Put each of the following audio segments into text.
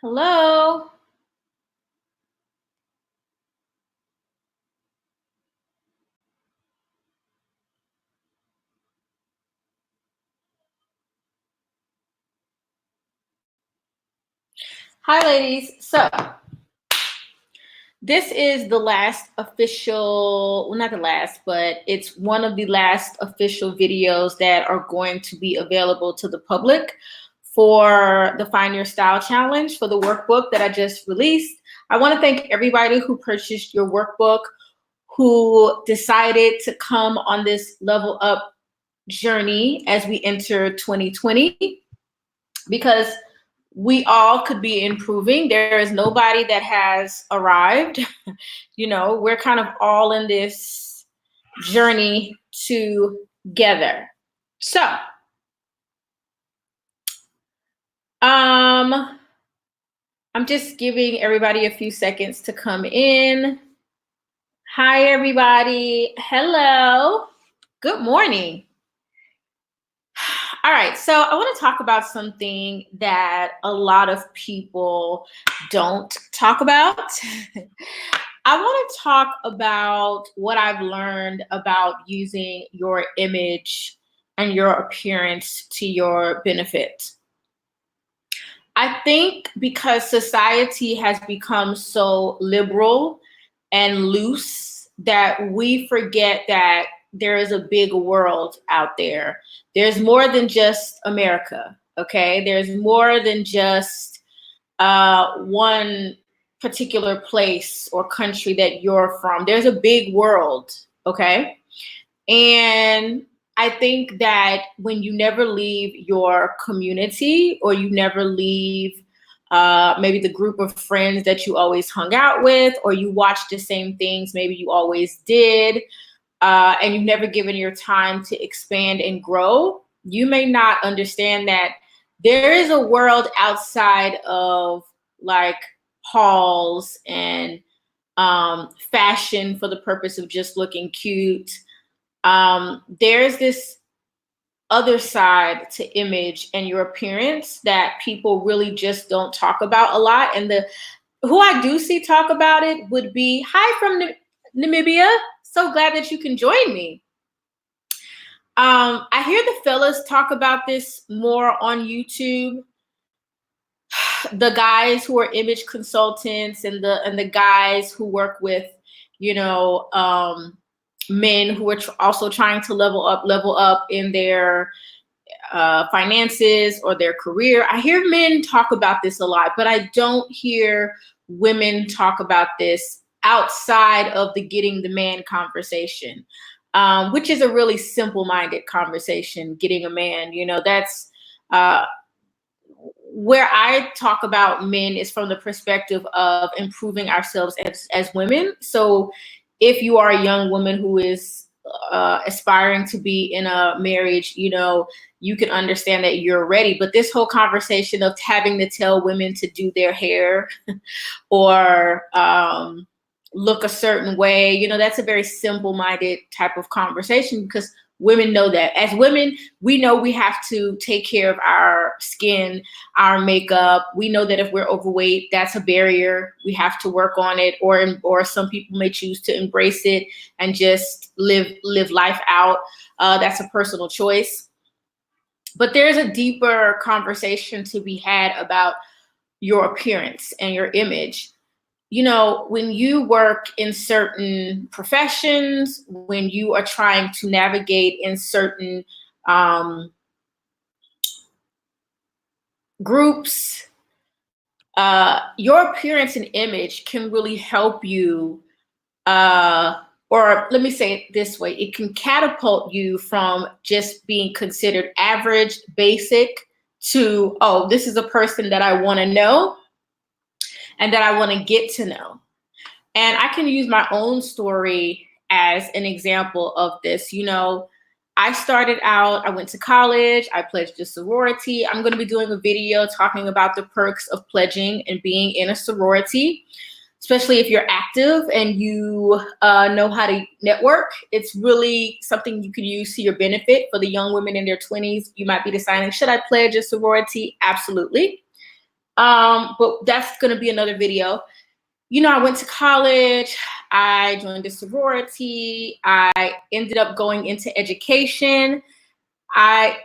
Hello. Hi, ladies. So this is the last official, well, not the last, but it's one of the last official videos that are going to be available to the public for the Find Your Style Challenge for the workbook that I just released. I want to thank everybody who purchased your workbook, who decided to come on this level up journey as we enter 2020, because we all could be improving. There is nobody that has arrived. We're kind of all in this journey together. So, I'm just giving everybody a few seconds to come in. Hi, everybody. Hello. Good morning. All right, so I want to talk about something that a lot of people don't talk about. I want to talk about what I've learned about using your image and your appearance to your benefit. I think because society has become so liberal and loose that we forget that there is a big world out there. There's more than just America, okay? There's more than just one particular place or country that you're from. There's a big world, okay? And I think that when you never leave your community, or you never leave maybe the group of friends that you always hung out with, or you watch the same things maybe you always did, and you've never given your time to expand and grow, you may not understand that there is a world outside of like halls and fashion for the purpose of just looking cute. There's this other side to image and your appearance that people really just don't talk about a lot. And who I do see talk about it would be, hi from Namibia. So glad that you can join me. I hear the fellas talk about this more on YouTube. The guys who are image consultants and the guys who work with, men who are also trying to level up in their finances or their career. I hear men talk about this a lot, but I don't hear women talk about this outside of the getting the man conversation, which is a really simple-minded conversation. Getting a man, that's where I talk about men is from the perspective of improving ourselves as women. So if you are a young woman who is aspiring to be in a marriage, you can understand that you're ready. But this whole conversation of having to tell women to do their hair or look a certain way, that's a very simple-minded type of conversation, because women know that. As women, we know we have to take care of our skin, our makeup. We know that if we're overweight, that's a barrier. We have to work on it, or some people may choose to embrace it and just live life out. That's a personal choice. But there's a deeper conversation to be had about your appearance and your image. When you work in certain professions, when you are trying to navigate in certain groups, your appearance and image can really help you, or let me say it this way, it can catapult you from just being considered average, basic, to, oh, this is a person that I want to know and that I want to get to know. And I can use my own story as an example of this. I started out, I went to college, I pledged a sorority. I'm going to be doing a video talking about the perks of pledging and being in a sorority, especially if you're active and you know how to network. It's really something you can use to your benefit. For the young women in their 20s, you might be deciding, should I pledge a sorority? Absolutely. But that's going to be another video. You know, I went to college, I joined a sorority, I ended up going into education. I,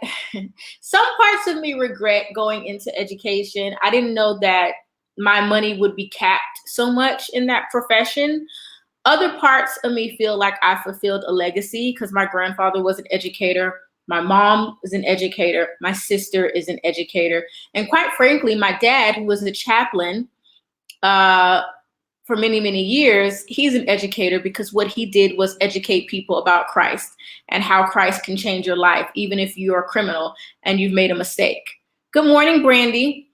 some parts of me regret going into education. I didn't know that my money would be capped so much in that profession. Other parts of me feel like I fulfilled a legacy because my grandfather was an educator. My mom is an educator. My sister is an educator. And quite frankly, my dad, who was a chaplain, for many, many years, he's an educator because what he did was educate people about Christ and how Christ can change your life, even if you're a criminal and you've made a mistake. Good morning, Brandy.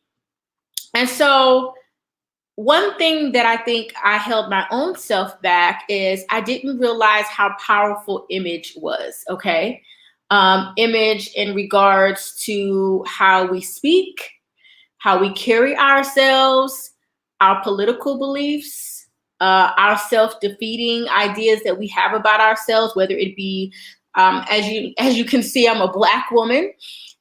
And so one thing that I think I held my own self back is I didn't realize how powerful image was, okay? Image in regards to how we speak, how we carry ourselves, our political beliefs, our self-defeating ideas that we have about ourselves, whether it be, as you can see, I'm a Black woman,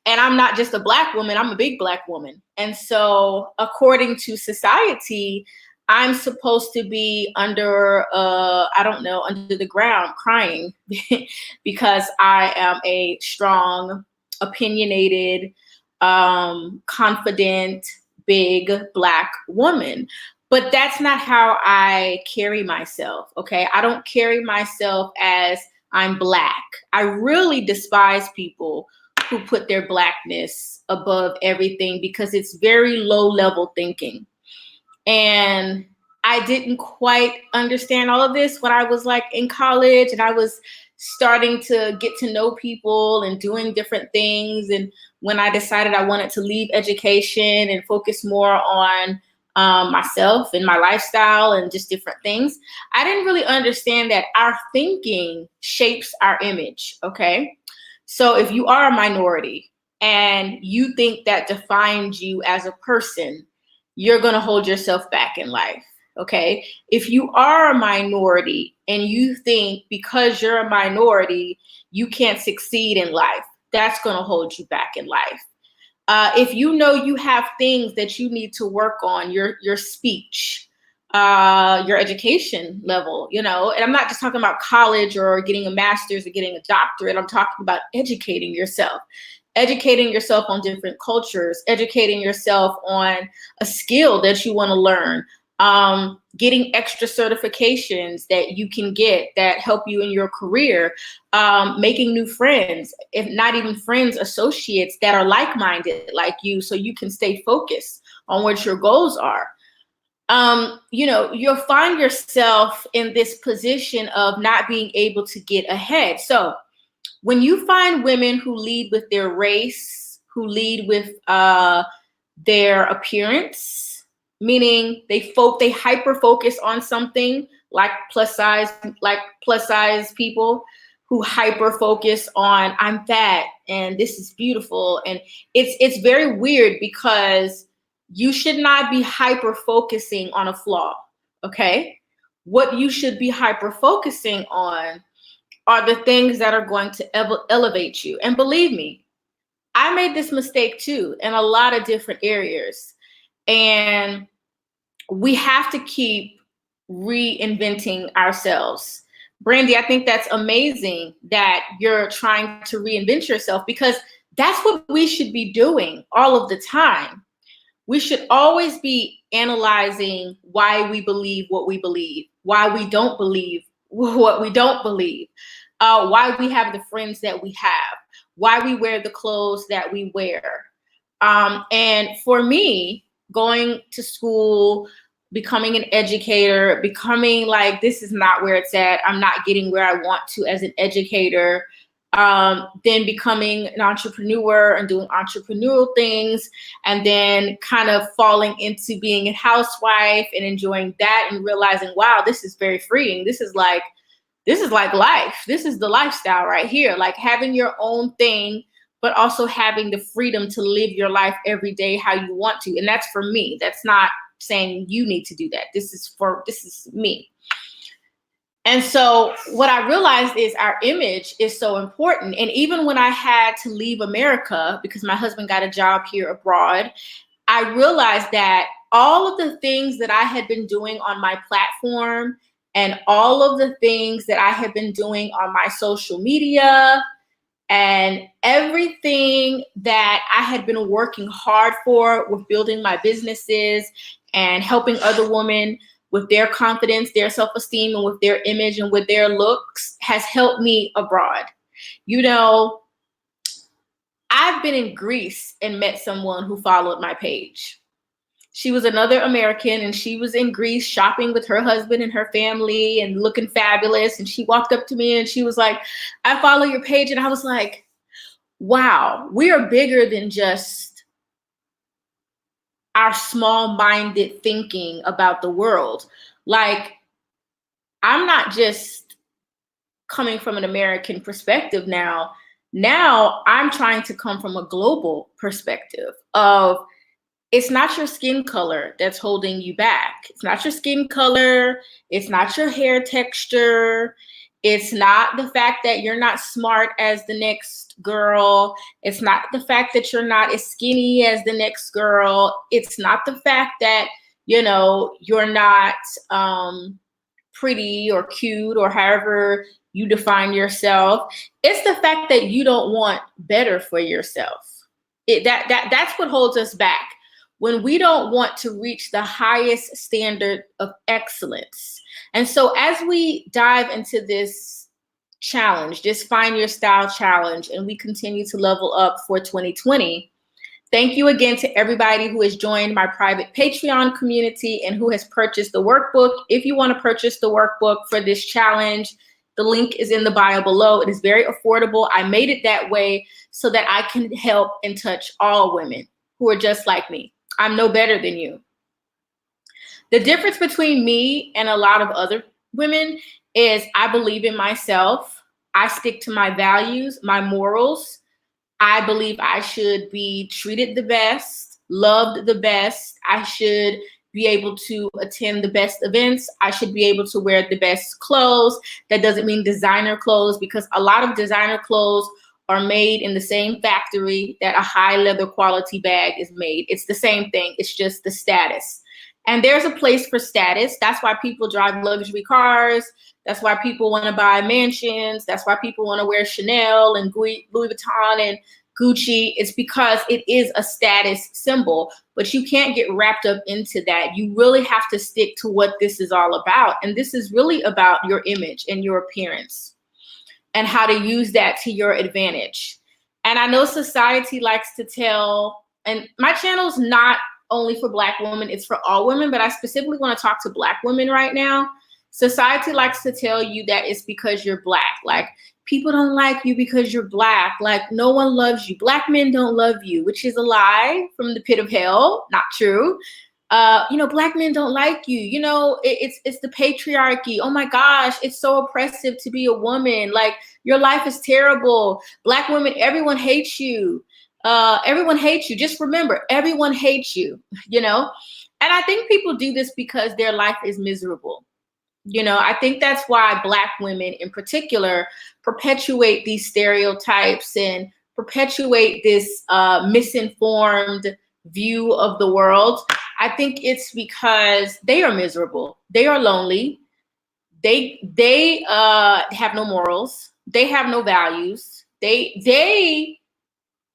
and I'm not just a Black woman, I'm a big Black woman. And so according to society, I'm supposed to be under, I don't know, under the ground crying because I am a strong, opinionated, confident, big Black woman. But that's not how I carry myself, okay? I don't carry myself as I'm Black. I really despise people who put their Blackness above everything because it's very low level thinking. And I didn't quite understand all of this when I was like in college and I was starting to get to know people and doing different things. And when I decided I wanted to leave education and focus more on myself and my lifestyle and just different things, I didn't really understand that our thinking shapes our image, okay? So if you are a minority and you think that defines you as a person, you're going to hold yourself back in life, okay? If you are a minority and you think because you're a minority, you can't succeed in life, that's going to hold you back in life. If you know you have things that you need to work on, your speech, your education level, you know, and I'm not just talking about college or getting a master's or getting a doctorate. I'm talking about educating yourself on different cultures, educating yourself on a skill that you want to learn, getting extra certifications that you can get that help you in your career, making new friends, if not even friends, associates that are like-minded like you, so you can stay focused on what your goals are. You know, you'll find yourself in this position of not being able to get ahead. So when you find women who lead with their race, who lead with their appearance, meaning they hyper focus on something like plus size people who hyper focus on I'm fat and this is beautiful, and it's very weird because you should not be hyper focusing on a flaw, okay? What you should be hyper focusing on are the things that are going to elevate you. And believe me, I made this mistake too in a lot of different areas. And we have to keep reinventing ourselves. Brandy, I think that's amazing that you're trying to reinvent yourself because that's what we should be doing all of the time. We should always be analyzing why we believe what we believe, why we don't believe what we don't believe, why we have the friends that we have, why we wear the clothes that we wear. And for me, going to school, becoming an educator, becoming like, this is not where it's at. I'm not getting where I want to as an educator. Then becoming an entrepreneur and doing entrepreneurial things, and then kind of falling into being a housewife and enjoying that and realizing, wow, this is very freeing. This is like life. This is the lifestyle right here. Like having your own thing, but also having the freedom to live your life every day how you want to. And that's for me. That's not saying you need to do that. This is me. And so what I realized is our image is so important. And even when I had to leave America because my husband got a job here abroad, I realized that all of the things that I had been doing on my platform and all of the things that I had been doing on my social media and everything that I had been working hard for with building my businesses and helping other women with their confidence, their self-esteem, and with their image and with their looks has helped me abroad. You know, I've been in Greece and met someone who followed my page. She was another American, and she was in Greece shopping with her husband and her family and looking fabulous. And she walked up to me and she was like, I follow your page. And I was like, wow, we are bigger than just our small-minded thinking about the world. Like, I'm not just coming from an American perspective now. Now I'm trying to come from a global perspective of, it's not your skin color that's holding you back. It's not your skin color. It's not your hair texture. It's not the fact that you're not smart as the next girl. It's not the fact that you're not as skinny as the next girl. It's not the fact that, you know, you're not pretty or cute or however you define yourself. It's the fact that you don't want better for yourself. That's what holds us back. When we don't want to reach the highest standard of excellence. And so as we dive into this challenge, this Find Your Style challenge, and we continue to level up for 2020, thank you again to everybody who has joined my private Patreon community and who has purchased the workbook. If you want to purchase the workbook for this challenge, the link is in the bio below. It is very affordable. I made it that way so that I can help and touch all women who are just like me. I'm no better than you. The difference between me and a lot of other women is I believe in myself. I stick to my values, my morals. I believe I should be treated the best, loved the best. I should be able to attend the best events. I should be able to wear the best clothes. That doesn't mean designer clothes, because a lot of designer clothes are made in the same factory that a high leather quality bag is made. It's the same thing. It's just the status. And there's a place for status. That's why people drive luxury cars. That's why people want to buy mansions. That's why people want to wear Chanel and Louis Vuitton and Gucci. It's because it is a status symbol, but you can't get wrapped up into that. You really have to stick to what this is all about. And this is really about your image and your appearance, and how to use that to your advantage. And I know society likes to tell, and my channel is not only for Black women, it's for all women, but I specifically want to talk to Black women right now. Society likes to tell you that it's because you're Black. Like, people don't like you because you're Black. Like, no one loves you. Black men don't love you, which is a lie from the pit of hell. Not true. You know, Black men don't like you. You know, it's the patriarchy. Oh my gosh, it's so oppressive to be a woman. Like, your life is terrible. Black women, everyone hates you. Everyone hates you. Just remember, everyone hates you, you know? And I think people do this because their life is miserable. You know, I think that's why Black women in particular perpetuate these stereotypes and perpetuate this misinformed view of the world. I think it's because they are miserable. They are lonely. They have no morals. They have no values. They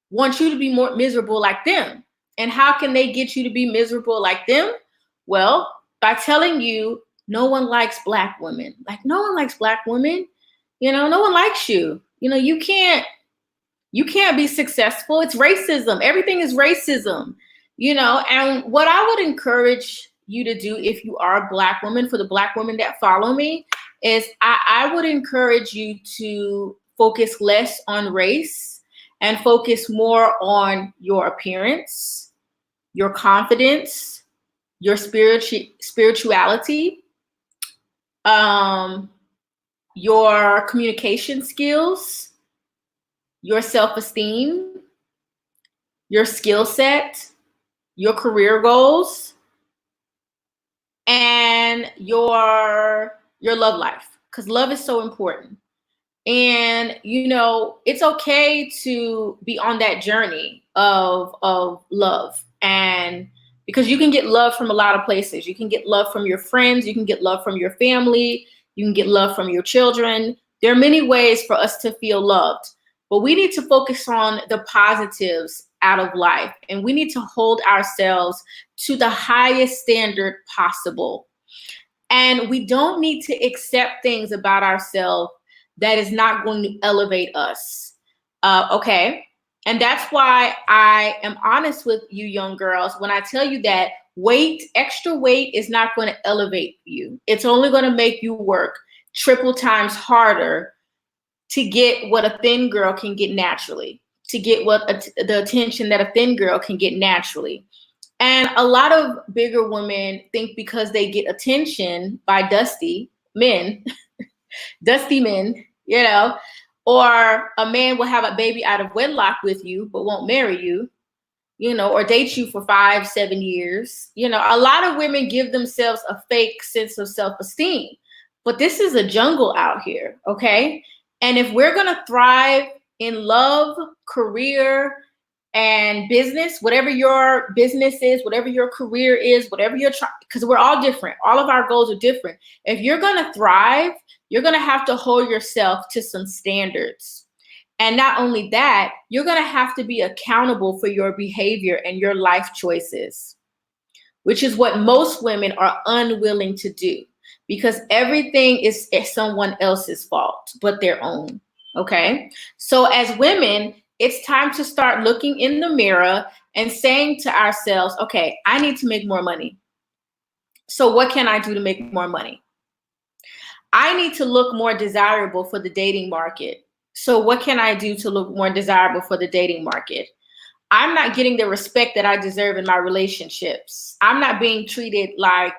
want you to be more miserable like them. And how can they get you to be miserable like them? Well, by telling you no one likes Black women. Like, no one likes Black women. You know, no one likes you. You know, you can't be successful. It's racism. Everything is racism. You know, and what I would encourage you to do if you are a Black woman, for the Black women that follow me, is I would encourage you to focus less on race and focus more on your appearance, your confidence, your spirituality, your communication skills, your self-esteem, your skill set, your career goals, and your love life, because love is so important. And, you know, it's okay to be on that journey of love. And because you can get love from a lot of places. You can get love from your friends. You can get love from your family. You can get love from your children. There are many ways for us to feel loved, but we need to focus on the positives out of life. And we need to hold ourselves to the highest standard possible. And we don't need to accept things about ourselves that is not going to elevate us. Okay. And that's why I am honest with you young girls when I tell you that extra weight is not going to elevate you. It's only going to make you work triple times harder to get what a thin girl can get naturally, to get the attention that a thin girl can get naturally. And a lot of bigger women think because they get attention by dusty men, you know, or a man will have a baby out of wedlock with you, but won't marry you, you know, or date you for 5-7 years. You know, a lot of women give themselves a fake sense of self-esteem, but this is a jungle out here, okay? And if we're gonna thrive in love, career, and business, whatever your business is, whatever your career is, whatever you're trying, because we're all different. All of our goals are different. If you're going to thrive, you're going to have to hold yourself to some standards. And not only that, you're going to have to be accountable for your behavior and your life choices, which is what most women are unwilling to do, because everything is someone else's fault but their own. Okay. So as women, it's time to start looking in the mirror and saying to ourselves, okay, I need to make more money. So what can I do to make more money? I need to look more desirable for the dating market. So what can I do to look more desirable for the dating market? I'm not getting the respect that I deserve in my relationships. I'm not being treated like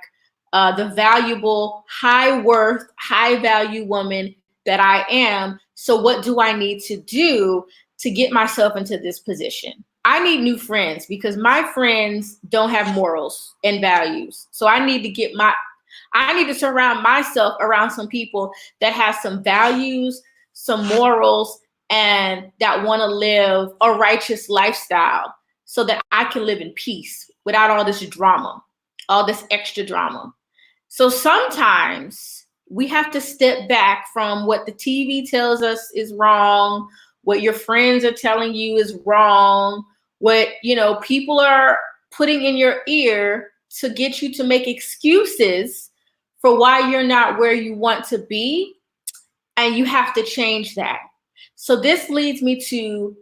the valuable, high worth, high value woman that I am. So what do I need to do to get myself into this position? I need new friends because my friends don't have morals and values. So I need to surround myself around some people that have some values, some morals, and that want to live a righteous lifestyle so that I can live in peace without all this drama, all this extra drama. So sometimes we have to step back from what the TV tells us is wrong, what your friends are telling you is wrong, what, you know, people are putting in your ear to get you to make excuses for why you're not where you want to be. And you have to change that. So this leads me to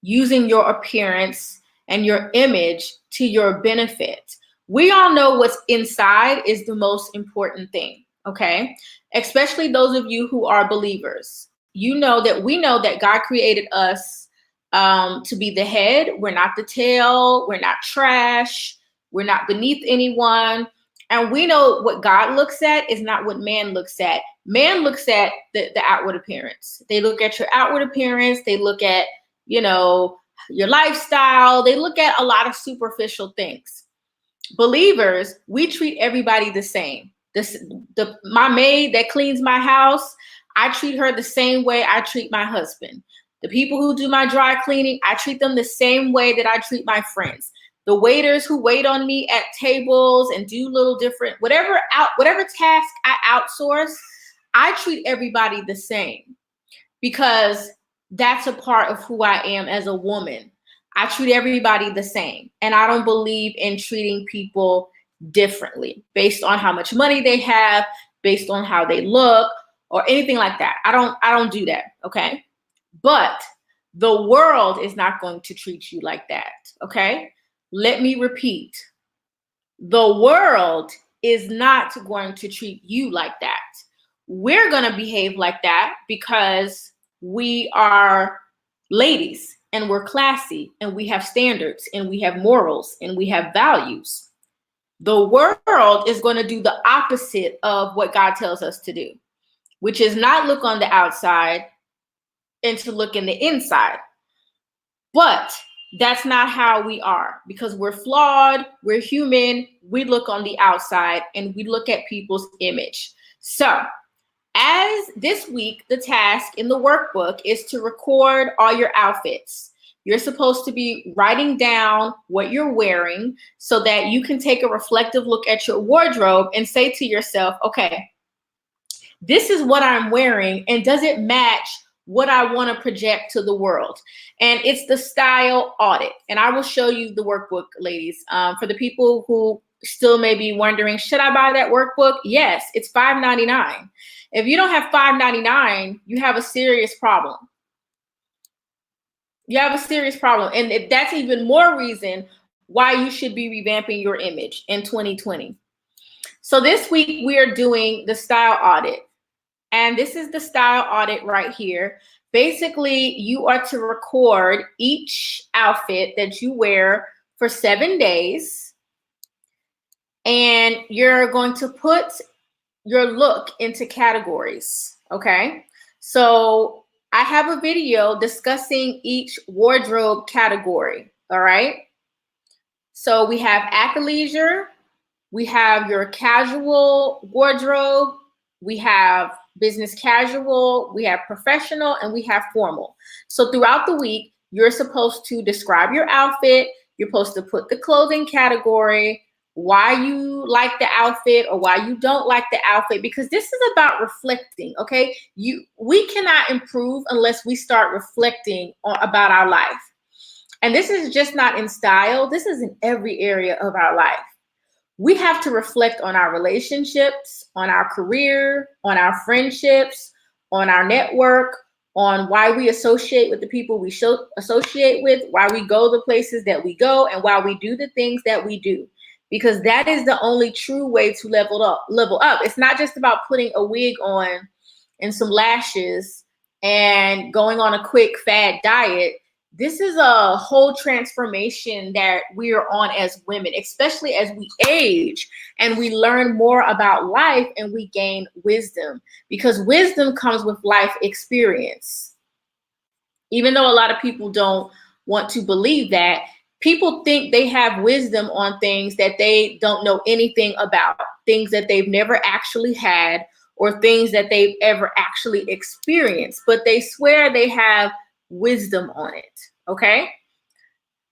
using your appearance and your image to your benefit. We all know what's inside is the most important thing, okay? Especially those of you who are believers. We know that God created us to be the head. We're not the tail. We're not trash. We're not beneath anyone. And we know what God looks at is not what man looks at. Man looks at the outward appearance. They look at your outward appearance. They look at, you know, your lifestyle. They look at a lot of superficial things. Believers, we treat everybody the same. My maid that cleans my house, I treat her the same way I treat my husband. The people who do my dry cleaning, I treat them the same way that I treat my friends. The waiters who wait on me at tables and do little different, whatever task I outsource, I treat everybody the same because that's a part of who I am as a woman. I treat everybody the same. And I don't believe in treating people differently based on how much money they have, based on how they look, or anything like that. I don't do that, okay? But the world is not going to treat you like that, okay? Let me repeat. The world is not going to treat you like that. We're going to behave like that because we are ladies and we're classy and we have standards and we have morals and we have values. The world is going to do the opposite of what God tells us to do, which is not look on the outside and to look in the inside. But that's not how we are because we're flawed, we're human, we look on the outside and we look at people's image. So as this week, the task in the workbook is to record all your outfits. You're supposed to be writing down what you're wearing so that you can take a reflective look at your wardrobe and say to yourself, okay, this is what I'm wearing, and does it match what I want to project to the world? And it's the style audit. And I will show you the workbook, ladies. For the people who still may be wondering, should I buy that workbook? Yes, it's $5.99. If you don't have $5.99, you have a serious problem. You have a serious problem. And that's even more reason why you should be revamping your image in 2020. So this week we are doing the style audit. And this is the style audit right here. Basically, you are to record each outfit that you wear for 7 days. And you're going to put your look into categories, okay? So I have a video discussing each wardrobe category, all right? So we have athleisure, we have your casual wardrobe, we have business casual, we have professional, and we have formal. So throughout the week, you're supposed to describe your outfit. You're supposed to put the clothing category, why you like the outfit or why you don't like the outfit, because this is about reflecting, okay? We cannot improve unless we start reflecting about our life. And this is just not in style. This is in every area of our life. We have to reflect on our relationships, on our career, on our friendships, on our network, on why we associate with the people we associate with, why we go the places that we go, and why we do the things that we do. Because that is the only true way to level up. It's not just about putting a wig on and some lashes and going on a quick fad diet. This is a whole transformation that we are on as women, especially as we age and we learn more about life and we gain wisdom, because wisdom comes with life experience. Even though a lot of people don't want to believe that, people think they have wisdom on things that they don't know anything about, things that they've never actually had or things that they've ever actually experienced, but they swear they have wisdom on it, okay?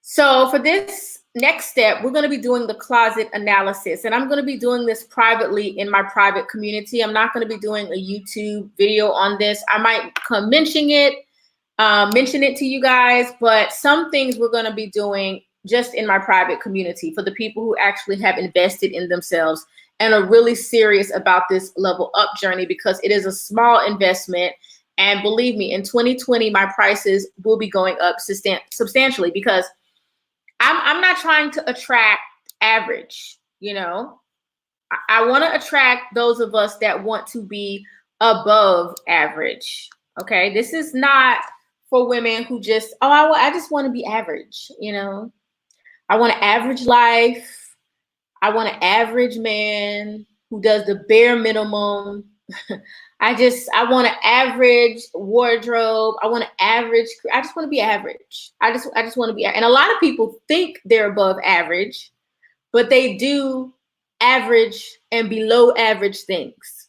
So for this next step, we're going to be doing the closet analysis, and I'm going to be doing this privately in my private community. I'm not going to be doing a YouTube video on this. I might come mention it to you guys, but some things we're going to be doing just in my private community for the people who actually have invested in themselves and are really serious about this level up journey, because it is a small investment. And believe me, in 2020, my prices will be going up substantially, because I'm not trying to attract average, you know. I want to attract those of us that want to be above average, okay? This is not for women who just, I just want to be average, you know. I want an average life. I want an average man who does the bare minimum. I want an average wardrobe. I just want to be average. I just want to be, and a lot of people think they're above average, but they do average and below average things,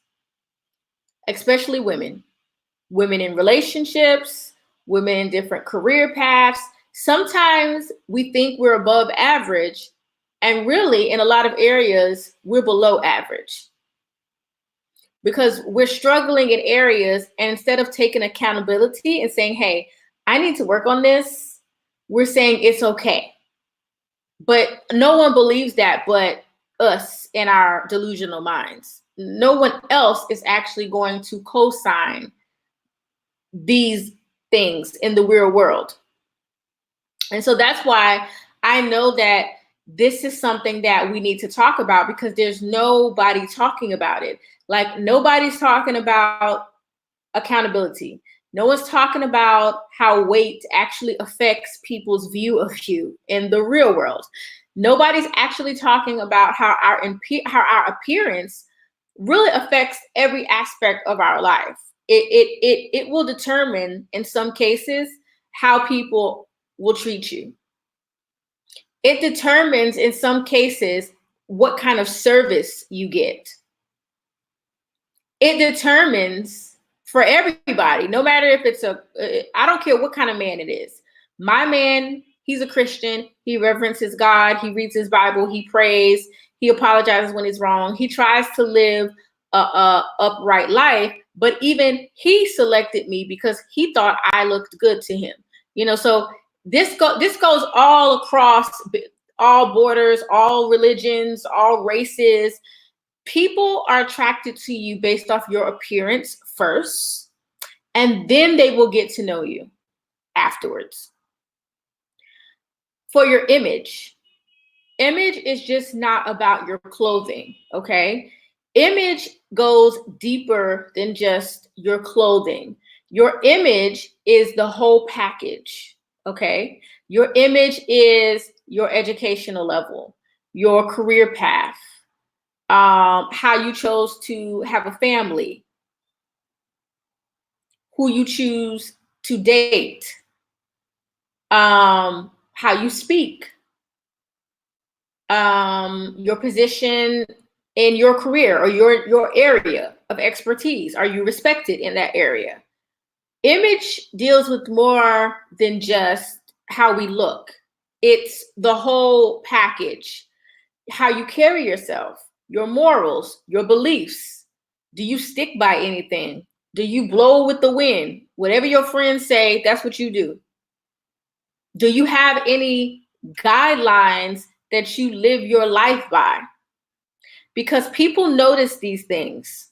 especially women in relationships, women in different career paths. Sometimes we think we're above average, and really in a lot of areas, we're below average, because we're struggling in areas, and instead of taking accountability and saying, hey, I need to work on this, we're saying it's okay. But no one believes that but us in our delusional minds. No one else is actually going to co-sign these things in the real world. And so that's why I know that this is something that we need to talk about, because there's nobody talking about it. Like, nobody's talking about accountability. No one's talking about how weight actually affects people's view of you in the real world. Nobody's actually talking about how our appearance really affects every aspect of our life. It will determine, in some cases, how people will treat you. It determines, in some cases, what kind of service you get. It determines for everybody, no matter if it's I don't care what kind of man it is, My man, he's a Christian. He reverences God. He reads his Bible. He prays. He apologizes when he's wrong. He tries to live a upright life. But even he selected me because he thought I looked good to him. So this goes all across all borders, all religions, all races. People are attracted to you based off your appearance first, and then they will get to know you afterwards. For your image is just not about your clothing, okay? Image goes deeper than just your clothing. Your image is the whole package, okay? Your image is your educational level, your career path, how you chose to have a family, who you choose to date, how you speak, your position in your career or your area of expertise. Are you respected in that area? Image deals with more than just how we look. It's the whole package. How you carry yourself, your morals, your beliefs. Do you stick by anything? Do you blow with the wind? Whatever your friends say, that's what you do. Do you have any guidelines that you live your life by? Because people notice these things.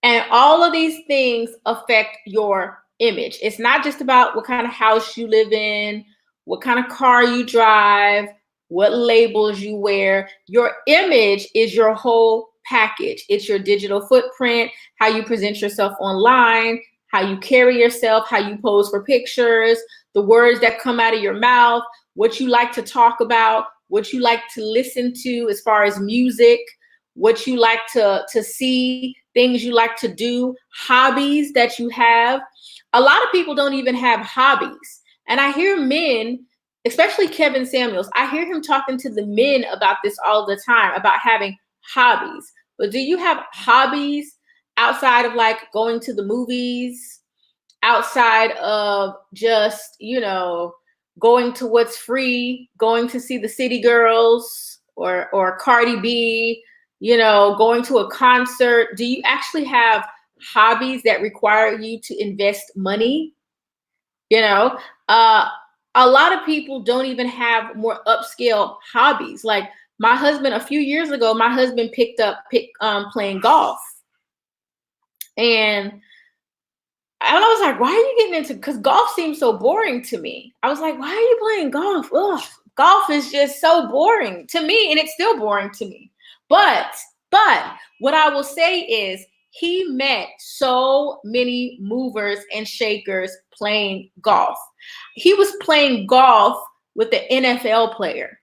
And all of these things affect your image. It's not just about what kind of house you live in, what kind of car you drive, what labels you wear. Your image is your whole package. It's your digital footprint, how you present yourself online, how you carry yourself, how you pose for pictures, the words that come out of your mouth, what you like to talk about, what you like to listen to as far as music, what you like to see, things you like to do, hobbies that you have. A lot of people don't even have hobbies. And I hear men, especially Kevin Samuels, I hear him talking to the men about this all the time, about having hobbies. But do you have hobbies outside of like going to the movies, outside of just, going to what's free, going to see the City Girls or Cardi B, going to a concert? Do you actually have hobbies that require you to invest money? A lot of people don't even have more upscale hobbies. Like my husband, a few years ago, my husband picked up playing golf. And I was like, why are you getting into, because golf seems so boring to me. I was like, why are you playing golf? Ugh, golf is just so boring to me, and it's still boring to me. But what I will say is he met so many movers and shakers playing golf. He was playing golf with the NFL player.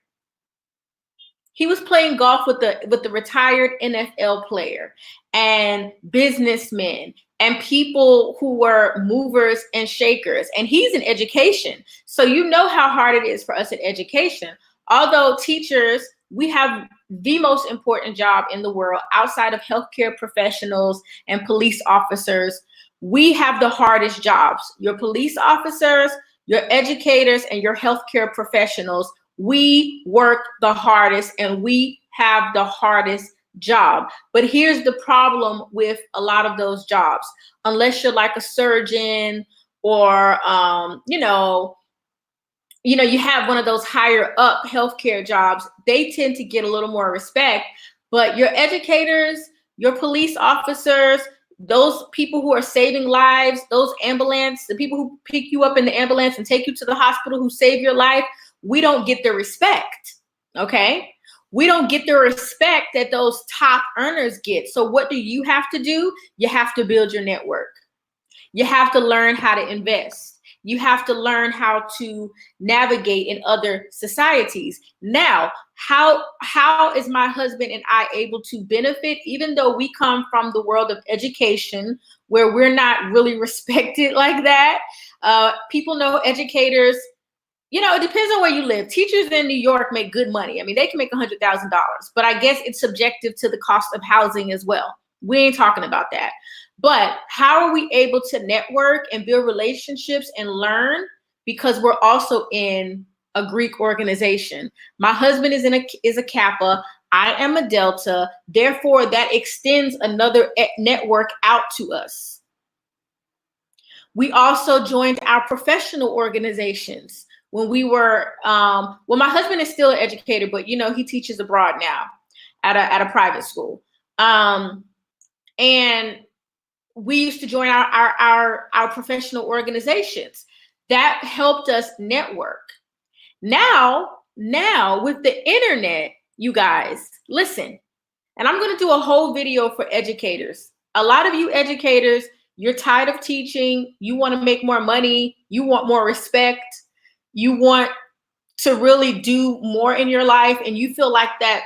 He was playing golf with the retired NFL player and businessmen and people who were movers and shakers. And he's in education. So you know how hard it is for us in education. Although teachers, we have the most important job in the world outside of healthcare professionals and police officers. We have the hardest jobs. Your police officers, your educators, and your healthcare professionals, we work the hardest and we have the hardest job. But here's the problem with a lot of those jobs. Unless you're like a surgeon or, you have one of those higher up healthcare jobs, they tend to get a little more respect. But your educators, your police officers, those people who are saving lives, those the people who pick you up in the ambulance and take you to the hospital, who save your life, we don't get the respect, okay? We don't get the respect that those top earners get. So what do you have to do? You have to build your network. You have to learn how to invest. You have to learn how to navigate in other societies. Now, how is my husband and I able to benefit, even though we come from the world of education where we're not really respected like that? People know educators, it depends on where you live. Teachers in New York make good money. I mean, they can make $100,000, but I guess it's subjective to the cost of housing as well. We ain't talking about that. But how are we able to network and build relationships and learn? because we're also in a Greek organization. My husband is a Kappa. I am a Delta. Therefore, that extends another network out to us. We also joined our professional organizations when we were, well, my husband is still an educator, but he teaches abroad now at a private school. And we used to join our professional organizations. That helped us network. Now with the internet, you guys, listen, and I'm going to do a whole video for educators. A lot of you educators, you're tired of teaching. You want to make more money. You want more respect. You want to really do more in your life, and you feel like that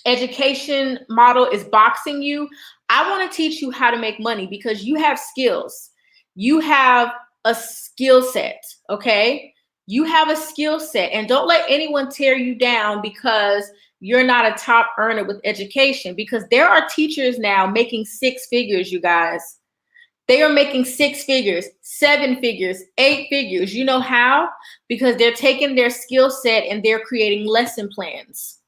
education model is boxing you. I want to teach you how to make money because you have skills. You have a skill set, okay? You have a skill set, and don't let anyone tear you down because you're not a top earner with education, because there are teachers now making 6 figures, you guys. They are making 6 figures, 7 figures, 8 figures. You know how? Because they're taking their skill set and they're creating lesson plans.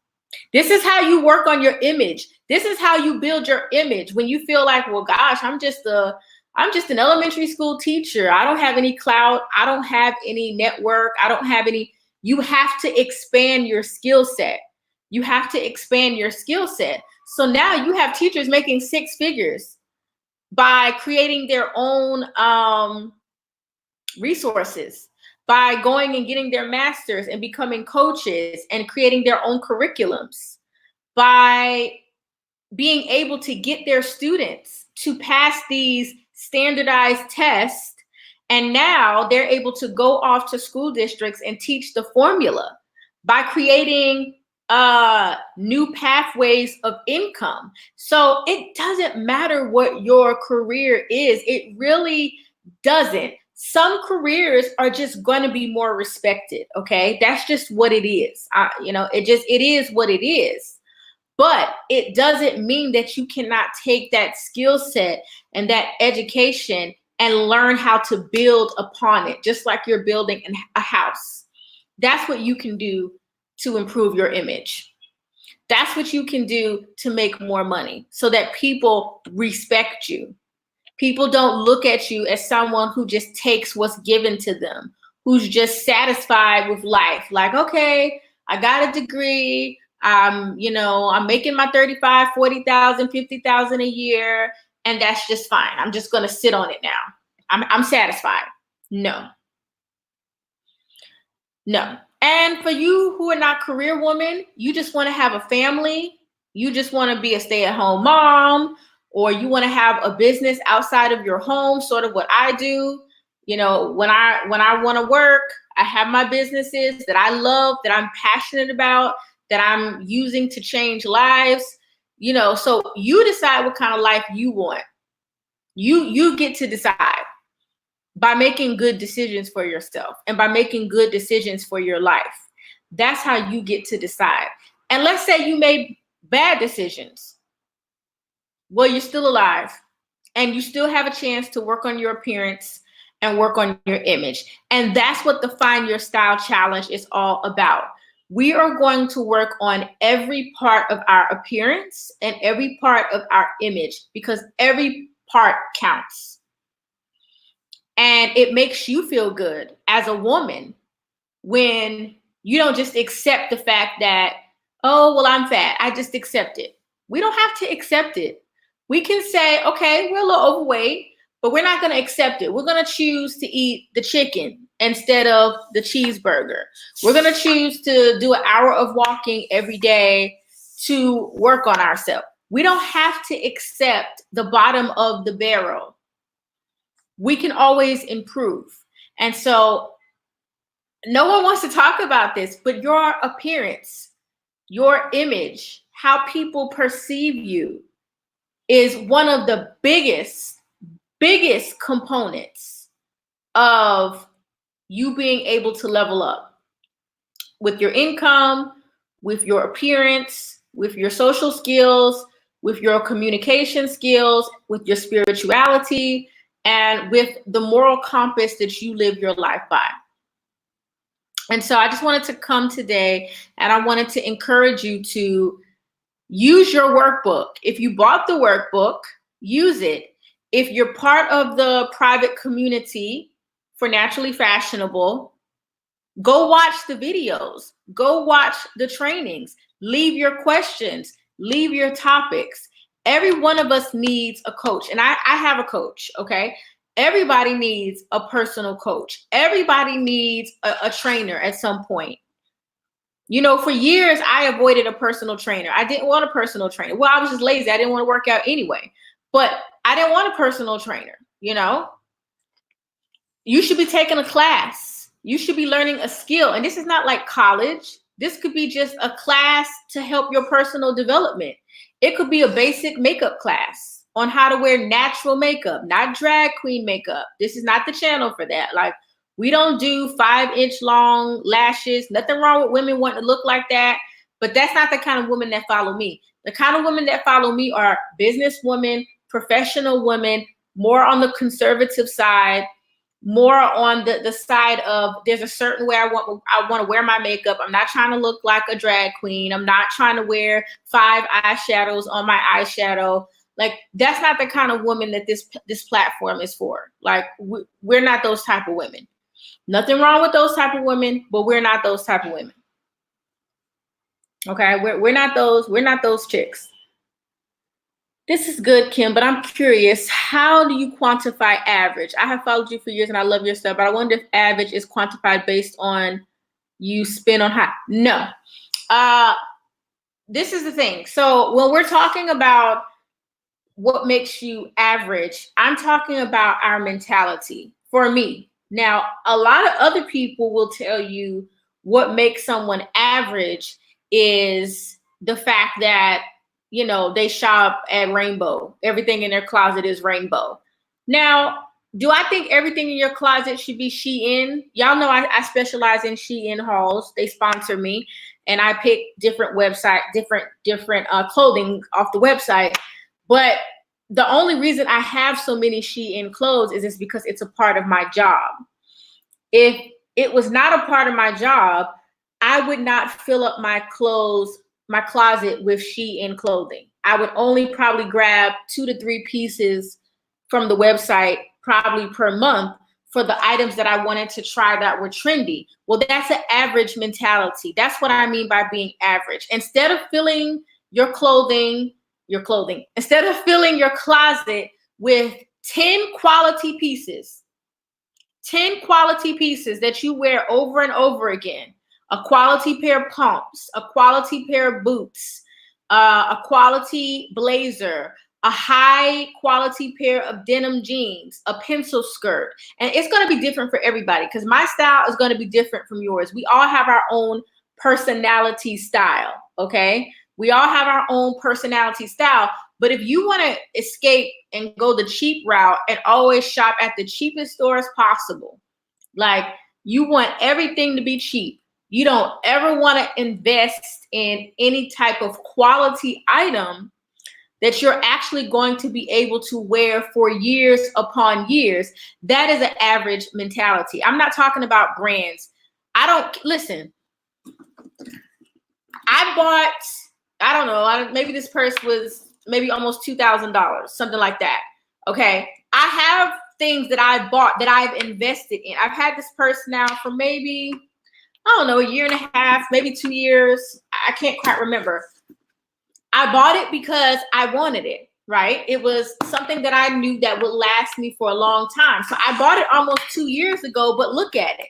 This is how you work on your image. This is how you build your image. When you feel like, well, gosh, I'm just an elementary school teacher. I don't have any clout. I don't have any network. I don't have any. You have to expand your skill set. You have to expand your skill set. So now you have teachers making 6 figures by creating their own resources, by going and getting their masters and becoming coaches and creating their own curriculums, by being able to get their students to pass these standardized tests. And now they're able to go off to school districts and teach the formula by creating new pathways of income. So it doesn't matter what your career is. It really doesn't. Some careers are just going to be more respected. Okay. That's just what it is. It is what it is. But it doesn't mean that you cannot take that skill set and that education and learn how to build upon it, just like you're building a house. That's what you can do to improve your image. That's what you can do to make more money so that people respect you. People don't look at you as someone who just takes what's given to them, who's just satisfied with life. Like, okay, I got a degree. I'm making my 35, 40,000, 50,000 a year, and that's just fine. I'm just going to sit on it now. I'm satisfied. No. And for you who are not career women, you just want to have a family. You just want to be a stay-at-home mom, or you want to have a business outside of your home, sort of what I do. When I want to work, I have my businesses that I love, that I'm passionate about, that I'm using to change lives. So you decide what kind of life you want. You get to decide by making good decisions for yourself and by making good decisions for your life. That's how you get to decide. And let's say you made bad decisions. Well, you're still alive and you still have a chance to work on your appearance and work on your image. And that's what the Find Your Style Challenge is all about. We are going to work on every part of our appearance and every part of our image, because every part counts. And it makes you feel good as a woman when you don't just accept the fact that, oh, well, I'm fat. I just accept it. We don't have to accept it. We can say, okay, we're a little overweight, but we're not going to accept it. We're going to choose to eat the chicken instead of the cheeseburger. We're going to choose to do an hour of walking every day to work on ourselves. We don't have to accept the bottom of the barrel. We can always improve. And so no one wants to talk about this, but your appearance, your image, how people perceive you is one of the biggest components of you being able to level up with your income, with your appearance, with your social skills, with your communication skills, with your spirituality, and with the moral compass that you live your life by. And so I just wanted to come today and I wanted to encourage you to use your workbook. If you bought the workbook, use it. If you're part of the private community for Naturally Fashionable, go watch the videos, go watch the trainings, leave your questions, leave your topics. Every one of us needs a coach. And I have a coach, okay? Everybody needs a personal coach. Everybody needs a trainer at some point. You know, for years, I avoided a personal trainer. I didn't want a personal trainer. Well, I was just lazy. I didn't want to work out anyway. But I didn't want a personal trainer, you know? You should be taking a class. You should be learning a skill. And this is not like college. This could be just a class to help your personal development. It could be a basic makeup class on how to wear natural makeup, not drag queen makeup. This is not the channel for that. Like, we don't do 5-inch long lashes. Nothing wrong with women wanting to look like that. But that's not the kind of women that follow me. The kind of women that follow me are business women, professional women, more on the conservative side, more on the side of there's a certain way I want to wear my makeup. I'm not trying to look like a drag queen. I'm not trying to wear 5 eyeshadows on my eyeshadow. Like, that's not the kind of woman that this platform is for. Like, we're not those type of women. Nothing wrong with those type of women, but we're not those type of women. Okay, we're not those chicks. This is good, Kim, but I'm curious, how do you quantify average? I have followed you for years and I love your stuff, but I wonder if average is quantified based on you spend on high. No. This is the thing. So when we're talking about what makes you average, I'm talking about our mentality. For me, now, a lot of other people will tell you what makes someone average is the fact that, you know, they shop at Rainbow. Everything in their closet is Rainbow. Now, do I think everything in your closet should be Shein? Y'all know I specialize in Shein hauls. They sponsor me, and I pick different website, different clothing off the website. But the only reason I have so many Shein clothes is because it's a part of my job. If it was not a part of my job, I would not fill up my closet with Shein clothing. I would only probably grab 2 to 3 pieces from the website probably per month for the items that I wanted to try that were trendy. Well, that's an average mentality. That's what I mean by being average. Instead of filling your clothing, instead of filling your closet with 10 quality pieces, 10 quality pieces that you wear over and over again, a quality pair of pumps, a quality pair of boots, a quality blazer, a high quality pair of denim jeans, a pencil skirt. And it's going to be different for everybody because my style is going to be different from yours. We all have our own personality style, okay? We all have our own personality style. But if you want to escape and go the cheap route and always shop at the cheapest stores possible, like you want everything to be cheap, you don't ever want to invest in any type of quality item that you're actually going to be able to wear for years upon years, that is an average mentality. I'm not talking about brands. Listen, I don't know, maybe this purse was maybe almost $2,000, something like that. Okay. I have things that I bought that I've invested in. I've had this purse now for maybe, I don't know, a year and a half, maybe 2 years. I can't quite remember. I bought it because I wanted it, right? It was something that I knew that would last me for a long time. So I bought it almost 2 years ago, but look at it.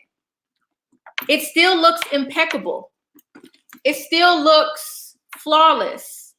It still looks impeccable. It still looks flawless.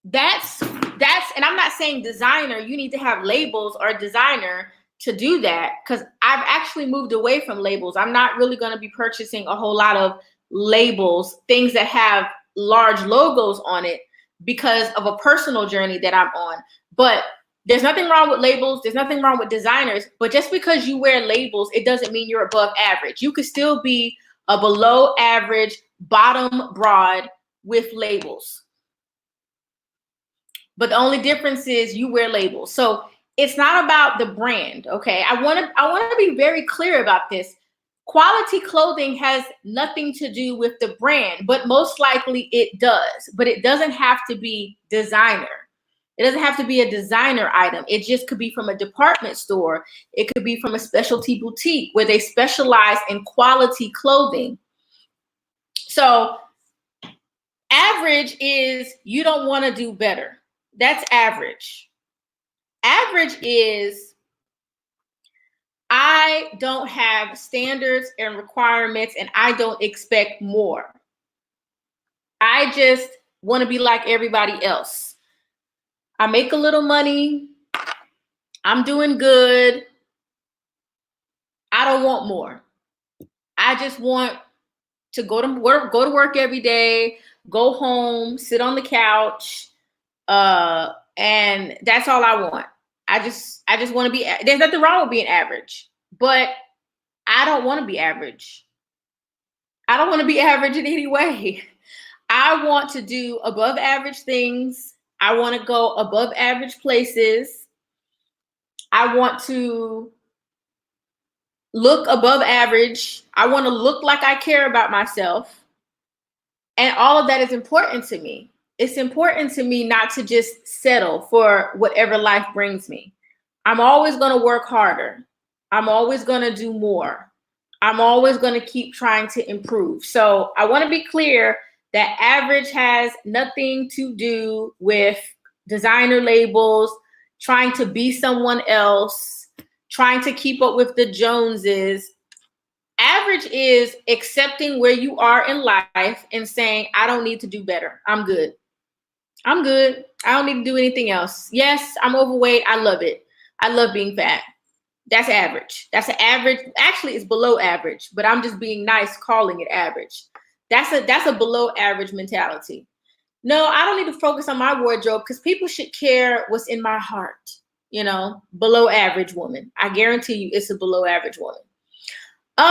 That's, and I'm not saying designer, you need to have labels or designer to do that, because I've actually moved away from labels. I'm not really going to be purchasing a whole lot of labels, things that have large logos on it, because of a personal journey that I'm on. But there's nothing wrong with labels. There's nothing wrong with designers. But just because you wear labels, it doesn't mean you're above average. You could still be a below average, bottom broad with labels. But the only difference is you wear labels. So it's not about the brand, okay? I want to be very clear about this. Quality clothing has nothing to do with the brand, but most likely it does. But it doesn't have to be designer. It doesn't have to be a designer item. It just could be from a department store. It could be from a specialty boutique where they specialize in quality clothing. So average is you don't want to do better. That's average. Average is I don't have standards and requirements and I don't expect more. I just want to be like everybody else. I make a little money. I'm doing good. I don't want more. I just want to go to work every day, go home, sit on the couch, and that's all I want. I just want to be, there's nothing wrong with being average, but I don't want to be average. I don't want to be average in any way. I want to do above average things. I want to go above average places. I want to look above average. I want to look like I care about myself. And all of that is important to me. It's important to me not to just settle for whatever life brings me. I'm always going to work harder. I'm always going to do more. I'm always going to keep trying to improve. So I want to be clear that average has nothing to do with designer labels, trying to be someone else, trying to keep up with the Joneses. Average is accepting where you are in life and saying, I don't need to do better. I'm good. I'm good. I don't need to do anything else. Yes, I'm overweight. I love it. I love being fat. That's average. That's an average. Actually, it's below average, but I'm just being nice calling it average. That's a below average mentality. No, I don't need to focus on my wardrobe because people should care what's in my heart. You know, below average woman. I guarantee you it's a below average woman. Yeah,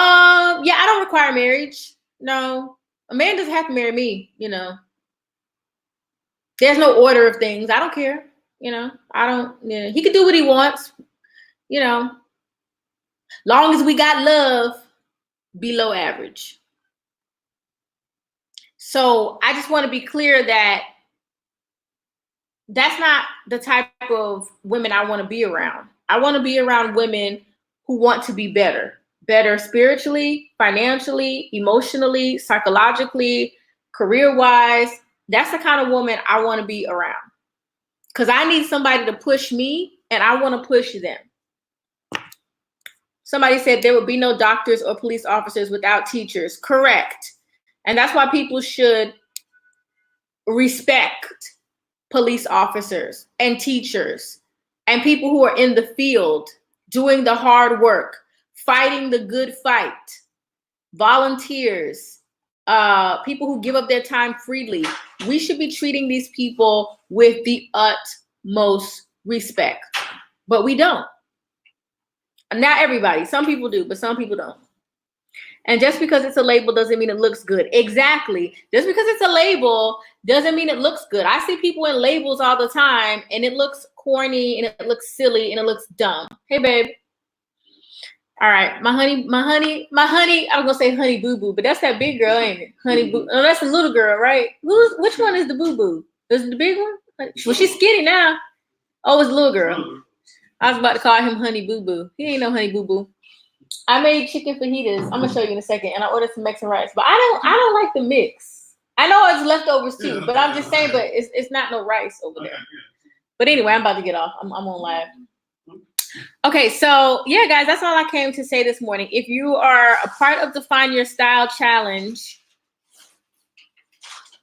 I don't require marriage. No, a man doesn't have to marry me, you know. There's no order of things. I don't care. You know, I don't, you know, he can do what he wants, you know, long as we got love, below average. So I just want to be clear that that's not the type of women I want to be around. I want to be around women who want to be better spiritually, financially, emotionally, psychologically, career-wise. That's the kind of woman I want to be around. Because I need somebody to push me and I want to push them. Somebody said there would be no doctors or police officers without teachers. Correct. And that's why people should respect police officers and teachers and people who are in the field doing the hard work, fighting the good fight, volunteers, people who give up their time freely. We should be treating these people with the utmost respect, but we don't. Not everybody. Some people do, but some people don't. And just because it's a label doesn't mean it looks good. Exactly. Just because it's a label doesn't mean it looks good. I see people in labels all the time and it looks corny and it looks silly and it looks dumb. Hey, babe. All right. My honey, I was going to say honey boo boo, but that's that big girl, ain't it? Honey boo. Oh, that's a little girl, right? Which one is the boo boo? Is it the big one? Well, she's skinny now. Oh, it's the little girl. I was about to call him honey boo boo. He ain't no honey boo boo. I made chicken fajitas. I'm gonna show you in a second, and I ordered some Mexican rice. But I don't like the mix. I know it's leftovers too, but I'm just saying. But it's not no rice over there. But anyway, I'm about to get off. I'm on live. Okay, so yeah, guys, that's all I came to say this morning. If you are a part of the Find Your Style Challenge,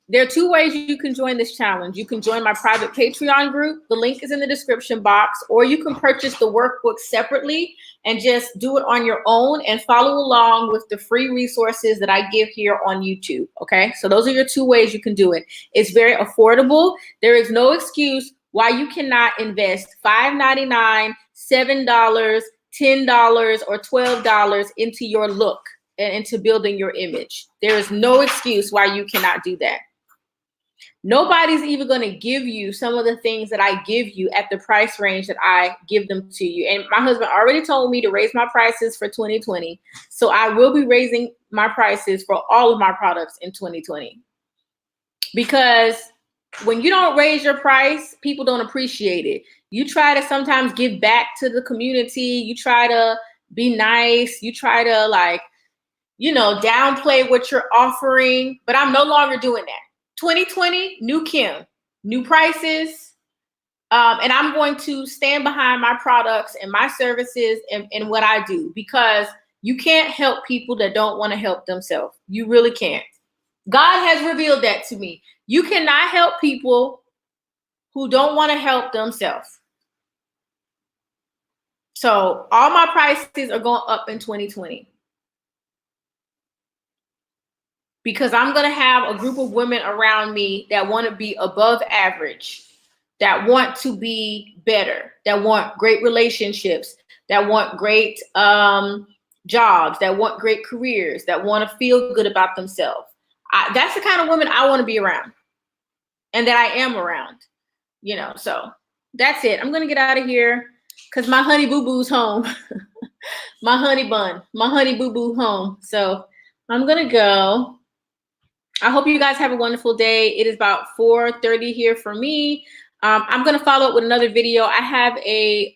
there are two ways you can join this challenge. You can join my private Patreon group. The link is in the description box, or you can purchase the workbook separately and just do it on your own and follow along with the free resources that I give here on YouTube. Okay, so those are your two ways you can do it. It's very affordable. There is no excuse why you cannot invest $5.99, $7, $10, or $12 into your look and into building your image. There is no excuse why you cannot do that. Nobody's even going to give you some of the things that I give you at the price range that I give them to you. And my husband already told me to raise my prices for 2020. So I will be raising my prices for all of my products in 2020. Because when you don't raise your price, people don't appreciate it. You try to sometimes give back to the community. You try to be nice. You try to, like, you know, downplay what you're offering. But I'm no longer doing that. 2020, new Kim, new prices. And I'm going to stand behind my products and my services and what I do, because you can't help people that don't want to help themselves. You really can't. God has revealed that to me. You cannot help people who don't want to help themselves. So all my prices are going up in 2020. Because I'm going to have a group of women around me that want to be above average, that want to be better, that want great relationships, that want great jobs, that want great careers, that want to feel good about themselves. That's the kind of women I want to be around, and that I am around, you know. So that's it. I'm going to get out of here because my honey boo-boo's home. My honey bun, my honey boo-boo home. So I'm going to go. I hope you guys have a wonderful day. It is about 4:30 here for me. I'm going to follow up with another video. I have a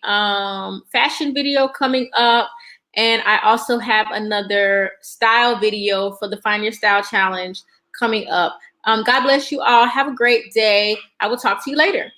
fashion video coming up, and I also have another style video for the Find Your Style Challenge coming up. God bless you all. Have a great day. I will talk to you later.